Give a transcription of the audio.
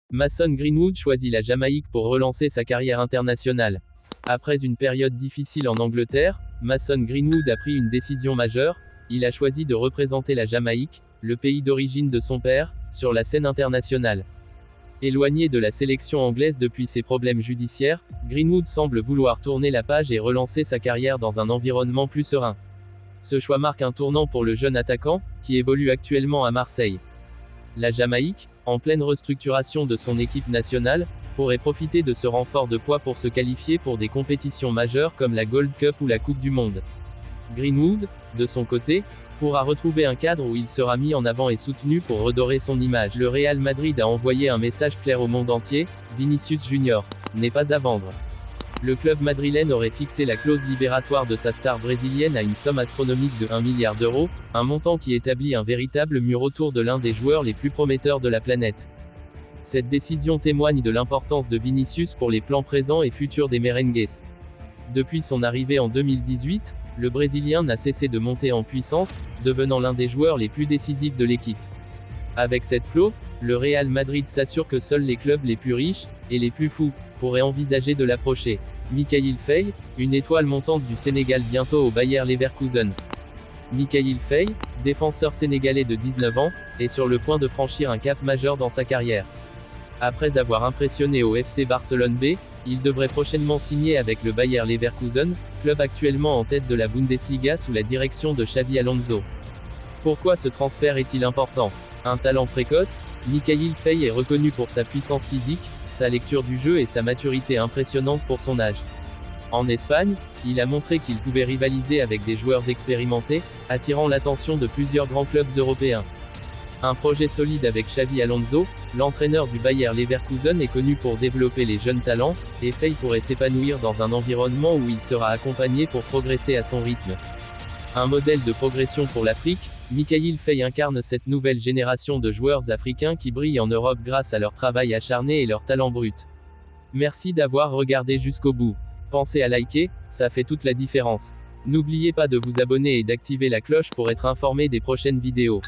Mason Greenwood choisit la Jamaïque pour relancer sa carrière internationale. Après une période difficile en Angleterre, Mason Greenwood a pris une décision majeure, il a choisi de représenter la Jamaïque, le pays d'origine de son père, sur la scène internationale. Éloigné de la sélection anglaise depuis ses problèmes judiciaires, Greenwood semble vouloir tourner la page et relancer sa carrière dans un environnement plus serein. Ce choix marque un tournant pour le jeune attaquant, qui évolue actuellement à Marseille. La Jamaïque, en pleine restructuration de son équipe nationale, pourrait profiter de ce renfort de poids pour se qualifier pour des compétitions majeures comme la Gold Cup ou la Coupe du Monde. Greenwood, de son côté, pourra retrouver un cadre où il sera mis en avant et soutenu pour redorer son image. Le Real Madrid a envoyé un message clair au monde entier, Vinicius Junior n'est pas à vendre. Le club madrilène aurait fixé la clause libératoire de sa star brésilienne à une somme astronomique de 1 milliard d'euros, un montant qui établit un véritable mur autour de l'un des joueurs les plus prometteurs de la planète. Cette décision témoigne de l'importance de Vinicius pour les plans présents et futurs des merengues. Depuis son arrivée en 2018, le Brésilien n'a cessé de monter en puissance, devenant l'un des joueurs les plus décisifs de l'équipe. Avec cette clause, le Real Madrid s'assure que seuls les clubs les plus riches, et les plus fous, pourraient envisager de l'approcher. Mikayil Faye, une étoile montante du Sénégal bientôt au Bayer Leverkusen. Mikayil Faye, défenseur sénégalais de 19 ans, est sur le point de franchir un cap majeur dans sa carrière. Après avoir impressionné au FC Barcelone B, il devrait prochainement signer avec le Bayer Leverkusen, club actuellement en tête de la Bundesliga sous la direction de Xabi Alonso. Pourquoi ce transfert est-il important? Un talent précoce, Mikayil Faye est reconnu pour sa puissance physique, sa lecture du jeu et sa maturité impressionnante pour son âge. En Espagne, il a montré qu'il pouvait rivaliser avec des joueurs expérimentés, attirant l'attention de plusieurs grands clubs européens. Un projet solide avec Xabi Alonso, l'entraîneur du Bayer Leverkusen est connu pour développer les jeunes talents, et Faye pourrait s'épanouir dans un environnement où il sera accompagné pour progresser à son rythme. Un modèle de progression pour l'Afrique, Mikayil Faye incarne cette nouvelle génération de joueurs africains qui brillent en Europe grâce à leur travail acharné et leur talent brut. Merci d'avoir regardé jusqu'au bout. Pensez à liker, ça fait toute la différence. N'oubliez pas de vous abonner et d'activer la cloche pour être informé des prochaines vidéos.